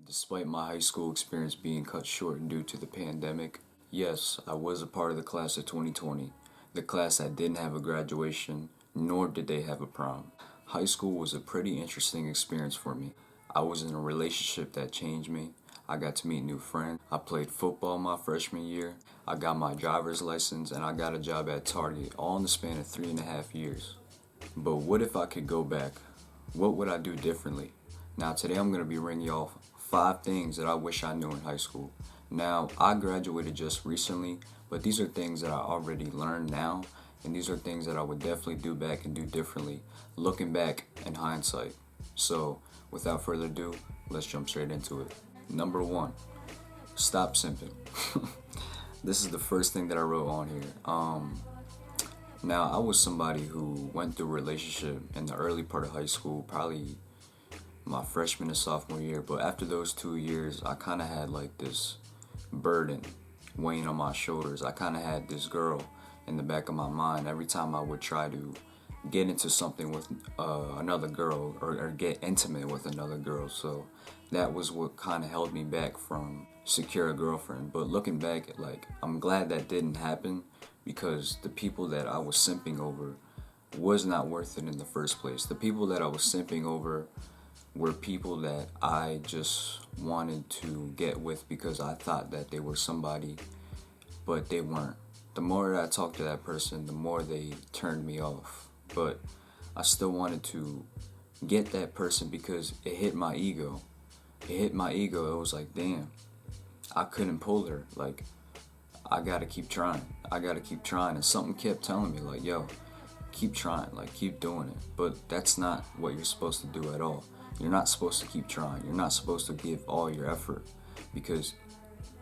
Despite my high school experience being cut short due to the pandemic, yes, I was a part of the class of 2020, the class that didn't have a graduation, nor did they have a prom. High school was a pretty interesting experience for me. I was in a relationship that changed me. I got to meet new friends. I played football my freshman year. I got my driver's license and I got a job at Target, all in the span of 3.5 years. But what if I could go back? What would I do differently? Now today I'm going to be ringing y'all 5 things that I wish I knew in high school. Now, I graduated just recently, but these are things that I already learned now, and these are things that I would definitely do back and do differently, looking back in hindsight. So, without further ado, let's jump straight into it. Number 1, stop simping. This is the first thing that I wrote on here. Now, I was somebody who went through a relationship in the early part of high school, probably my freshman and sophomore year, but after those 2 years, I kind of had like this burden weighing on my shoulders. I kind of had this girl in the back of my mind every time I would try to get into something with another girl or get intimate with another girl. So that was what kind of held me back from secure a girlfriend. But looking back, like, I'm glad that didn't happen, because the people that I was simping over was not worth it in the first place. The people that I was simping over were people that I just wanted to get with because I thought that they were somebody, but they weren't. The more that I talked to that person, the more they turned me off. But I still wanted to get that person because it hit my ego. It hit my ego. It was like, damn, I couldn't pull her. Like, I gotta keep trying. I gotta keep trying. And something kept telling me, like, yo, keep trying, like, keep doing it. But that's not what you're supposed to do at all. You're not supposed to keep trying. You're not supposed to give all your effort, because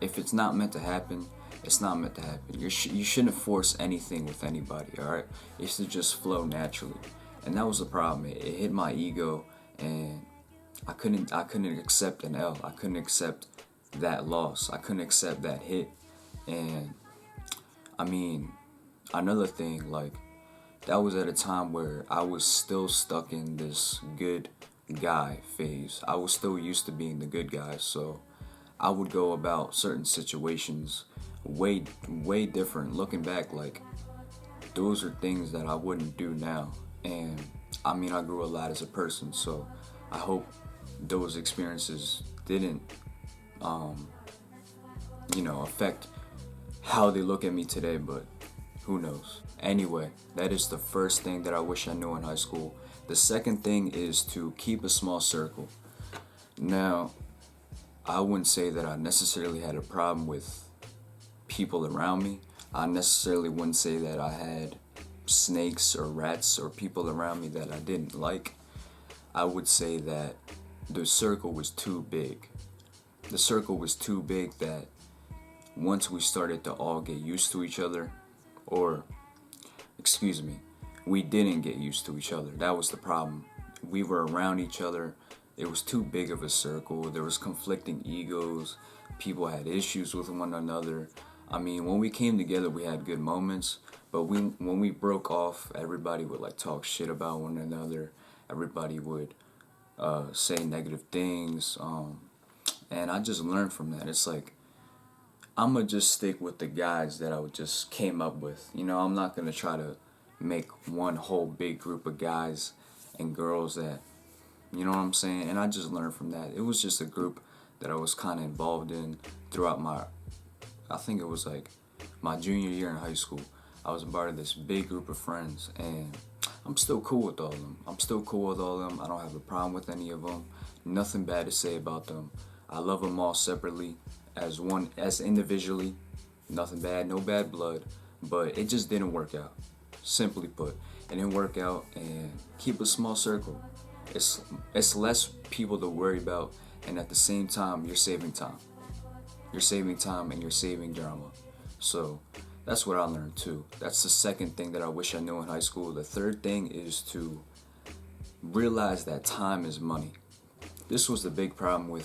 if it's not meant to happen, it's not meant to happen. You shouldn't force anything with anybody, all right? It should just flow naturally. And that was the problem. It hit my ego, and I couldn't accept an L. I couldn't accept that loss. I couldn't accept that hit. And I mean, another thing, like, that was at a time where I was still stuck in this good guy phase. I was still used to being the good guy, so I would go about certain situations way different. Looking back, like, those are things that I wouldn't do now. And I mean, I grew a lot as a person, so I hope those experiences didn't affect how they look at me today, but who knows. Anyway, that is the first thing that I wish I knew in high school. The second thing is to keep a small circle. Now, I wouldn't say that I necessarily had a problem with people around me. I necessarily wouldn't say that I had snakes or rats or people around me that I didn't like. I would say that the circle was too big. The circle was too big that once we started to all get used to each other, or, excuse me, we didn't get used to each other. That was the problem. We were around each other. It was too big of a circle. There was conflicting egos. People had issues with one another. I mean, when we came together, we had good moments. But when we broke off, everybody would like talk shit about one another. Everybody would say negative things. And I just learned from that. It's like, I'm going to just stick with the guys that I just came up with. You know, I'm not going to try to make one whole big group of guys and girls that, you know what I'm saying? And I just learned from that. It was just a group that I was kind of involved in throughout I think it was like my junior year in high school. I was a part of this big group of friends, and I'm still cool with all of them. I don't have a problem with any of them. Nothing bad to say about them. I love them all separately, as individually. Nothing bad, no bad blood. But it just didn't work out. Simply put, it didn't work out. And keep a small circle. It's less people to worry about, and at the same time, you're saving time. You're saving time and you're saving drama. So that's what I learned too. That's the second thing that I wish I knew in high school. The third thing is to realize that time is money. This was the big problem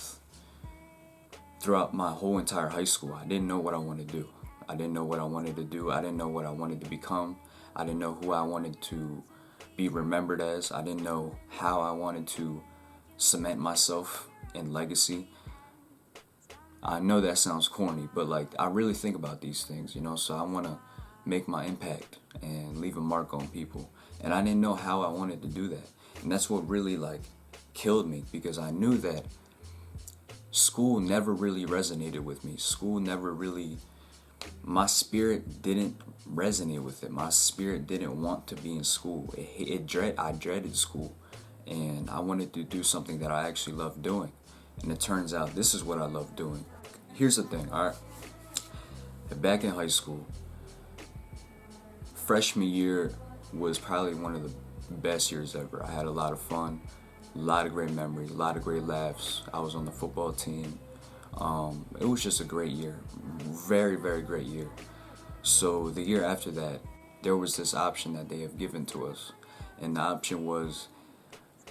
throughout my whole entire high school. I didn't know what I wanted to do. I didn't know what I wanted to do. I didn't know what I wanted to become. I didn't know who I wanted to be remembered as. I didn't know how I wanted to cement myself in legacy. I know that sounds corny, but like I really think about these things, so I want to make my impact and leave a mark on people. And I didn't know how I wanted to do that. And that's what really like killed me, because I knew that school never really resonated with me. School never really, my spirit didn't resonate with it. My spirit didn't want to be in school. I dreaded school, and I wanted to do something that I actually loved doing. And it turns out this is what I love doing. Here's the thing, all right? Back in high school, freshman year was probably one of the best years ever. I had a lot of fun, a lot of great memories, a lot of great laughs. I was on the football team. It was just a great year, very, very great year. So the year after that, there was this option that they have given to us, and the option was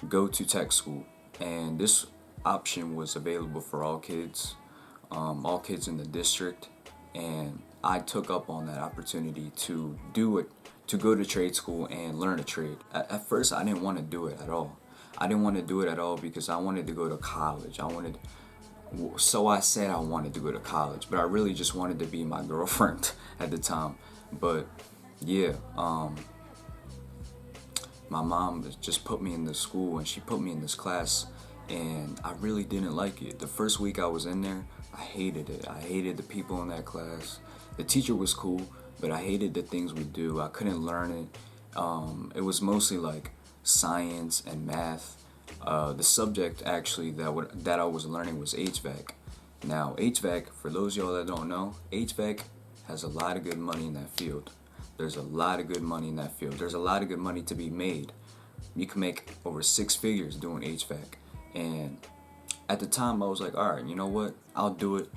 go to tech school. And this option was available for all kids in the district, and I took up on that opportunity to do it, to go to trade school and learn a trade. At first, I didn't want to do it at all. I didn't want to do it at all because I wanted to go to college. So I said I wanted to go to college, but I really just wanted to be my girlfriend at the time. But yeah, my mom just put me in this school, and she put me in this class, and I really didn't like it. The first week I was in there, I hated it. I hated the people in that class. The teacher was cool, but I hated the things we do. I couldn't learn it. It was mostly like science and math. The subject actually that I was learning was HVAC. Now, HVAC, for those of y'all that don't know, HVAC has a lot of good money in that field. There's a lot of good money in that field. There's a lot of good money to be made. You can make over 6 figures doing HVAC. And at the time, I was like, all right, you know what? I'll do it.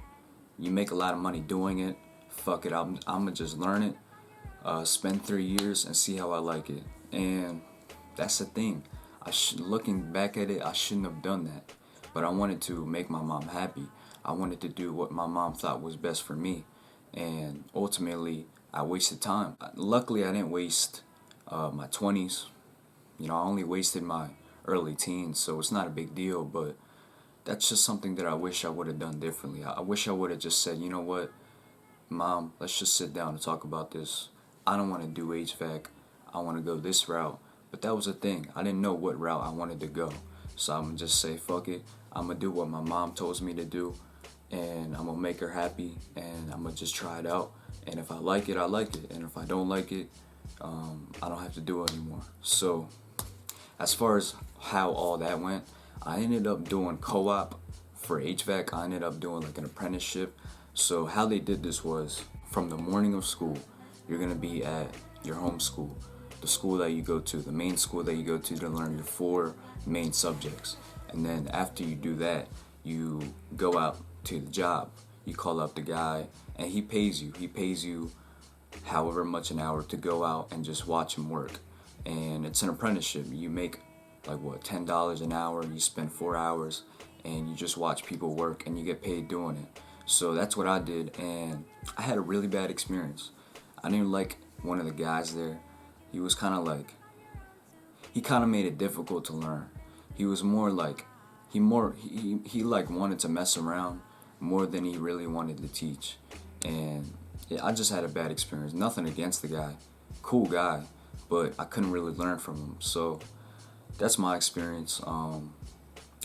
You make a lot of money doing it. Fuck it, I'm gonna just learn it, spend 3 years and see how I like it. And that's the thing. Looking back at it, I shouldn't have done that. But I wanted to make my mom happy. I wanted to do what my mom thought was best for me. And ultimately, I wasted time. Luckily, I didn't waste my 20s. I only wasted my early teens, so it's not a big deal. But that's just something that I wish I would have done differently. I wish I would have just said, you know what, Mom, let's just sit down and talk about this. I don't want to do HVAC. I want to go this route. But that was the thing. I didn't know what route I wanted to go. So I'm going to just say, fuck it. I'm going to do what my mom tells me to do. And I'm going to make her happy. And I'm going to just try it out. And if I like it, I like it. And if I don't like it, I don't have to do it anymore. So as far as how all that went, I ended up doing co-op for HVAC. I ended up doing like an apprenticeship. So how they did this was, from the morning of school, you're going to be at your home school, the school that you go to, the main school that you go to learn your 4 main subjects. And then after you do that, you go out to the job. You call up the guy, and he pays you. He pays you however much an hour to go out and just watch him work. And it's an apprenticeship. You make like $10 an hour. You spend 4 hours, and you just watch people work, and you get paid doing it. So that's what I did, and I had a really bad experience. I didn't like one of the guys there. He was kind of like, he kind of made it difficult to learn. He was more like, he like wanted to mess around more than he really wanted to teach. And yeah, I just had a bad experience. Nothing against the guy, cool guy, but I couldn't really learn from him. So that's my experience.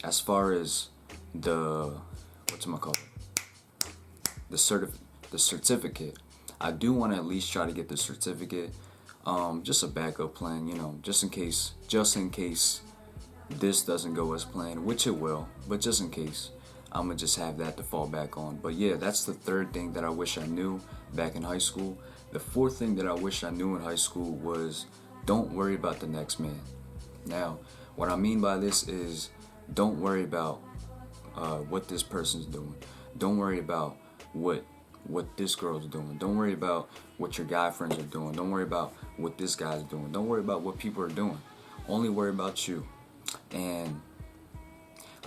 As far as the certificate, I do want to at least try to get the certificate. Just a backup plan, just in case this doesn't go as planned, which it will, but just in case, I'm gonna just have that to fall back on. But yeah, that's the third thing that I wish I knew back in high school. The fourth thing that I wish I knew in high school was, don't worry about the next man. Now, what I mean by this is, don't worry about what this person's doing. Don't worry about what this girl's doing. Don't worry about what your guy friends are doing. Don't worry about what this guy's doing. Don't worry about what people are doing. Only worry about you. And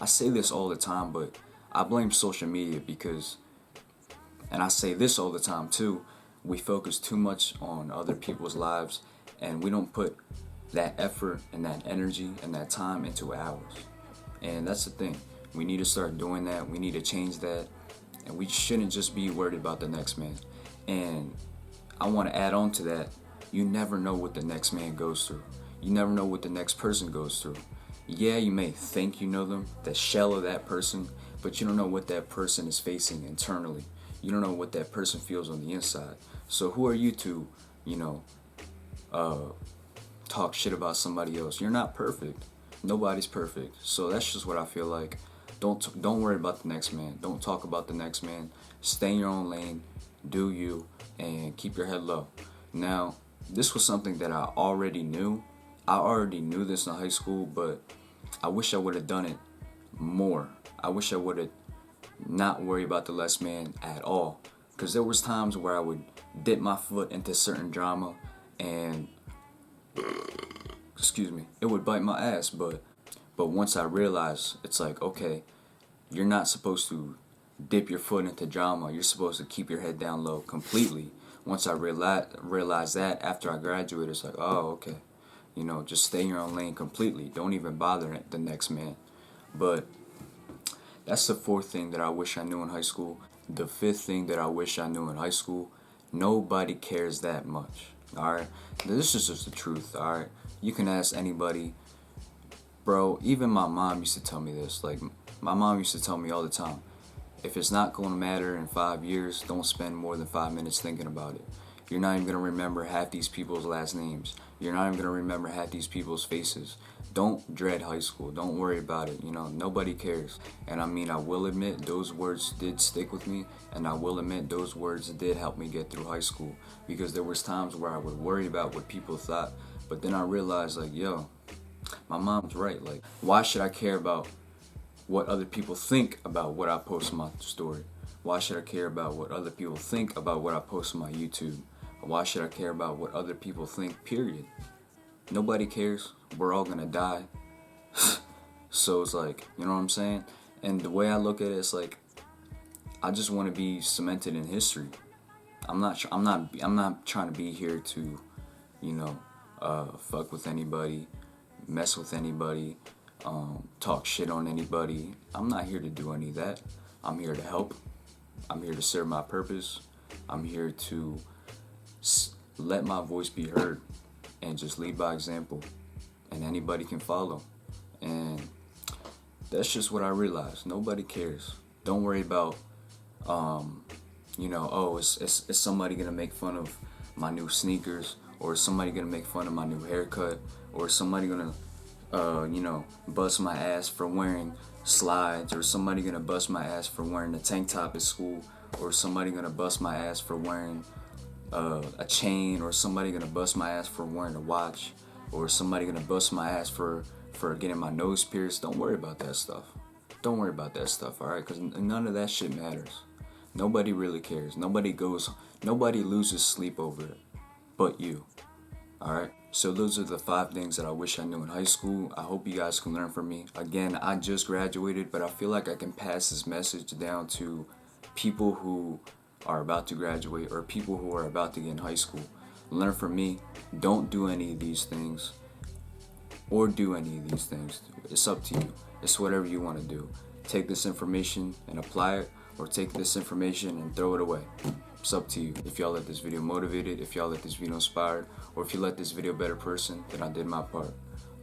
I say this all the time, but I blame social media because, and I say this all the time too, we focus too much on other people's lives, and we don't put that effort and that energy and that time into ours. And that's the thing. We need to start doing that. We need to change that. and we shouldn't just be worried about the next man. And I want to add on to that, you never know what the next man goes through. You never know what the next person goes through. Yeah, you may think you know them, the shell of that person, but you don't know what that person is facing internally. You don't know what that person feels on the inside. So who are you to, talk shit about somebody else? You're not perfect. Nobody's perfect. So that's just what I feel like. Don't worry about the next man. Don't talk about the next man. Stay in your own lane. Do you, and keep your head low. Now, this was something that I already knew. I already knew this in high school, but I wish I would have done it more. I wish I would have not worried about the less man at all. Because there was times where I would dip my foot into certain drama and, it would bite my ass. But once I realized, it's like, okay, you're not supposed to dip your foot into drama. You're supposed to keep your head down low completely. Once I realized that after I graduated, it's like, oh, okay. Just stay in your own lane completely. Don't even bother the next man. But that's the fourth thing that I wish I knew in high school. The fifth thing that I wish I knew in high school, nobody cares that much. Alright? This is just the truth, alright? You can ask anybody. Bro, even my mom used to tell me this. Like, my mom used to tell me all the time, if it's not going to matter in 5 years, don't spend more than 5 minutes thinking about it. You're not even going to remember half these people's last names. You're not even going to remember half these people's faces. Don't dread high school. Don't worry about it. Nobody cares. And I mean, I will admit those words did stick with me, and I will admit those words did help me get through high school, because there was times where I would worry about what people thought, but then I realized, like, yo, my mom's right. Like, why should I care about what other people think about what I post on my story? Why should I care about what other people think about what I post on my YouTube? Why should I care about what other people think, period? Nobody cares. We're all gonna die. So it's like, you know what I'm saying? And the way I look at it, it's like, I just want to be cemented in history. I'm not trying to be here to, fuck with anybody, mess with anybody, talk shit on anybody. I'm not here to do any of that. I'm here to help. I'm here to serve my purpose. I'm here to let my voice be heard and just lead by example, and anybody can follow. And that's just what I realized. Nobody cares. Don't worry about is somebody gonna make fun of my new sneakers, or is somebody gonna make fun of my new haircut, or is somebody gonna bust my ass for wearing slides, or somebody gonna bust my ass for wearing a tank top at school, or somebody gonna bust my ass for wearing a chain, or somebody gonna bust my ass for wearing a watch, or somebody gonna bust my ass for getting my nose pierced. Don't worry about that stuff. Don't worry about that stuff, alright? Because none of that shit matters. Nobody really cares. Nobody loses sleep over it but you. Alright? So those are the 5 things that I wish I knew in high school. I hope you guys can learn from me. Again, I just graduated, but I feel like I can pass this message down to people who are about to graduate, or people who are about to get in high school. Learn from me. Don't do any of these things, or do any of these things. It's up to you. It's whatever you want to do. Take this information and apply it, or take this information and throw it away. It's up to you. If y'all let this video motivated, if y'all let this video inspired, or if you let this video a better person, then I did my part.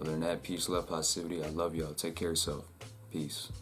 Other than that, peace, love, positivity. I love y'all. Take care of yourself. Peace.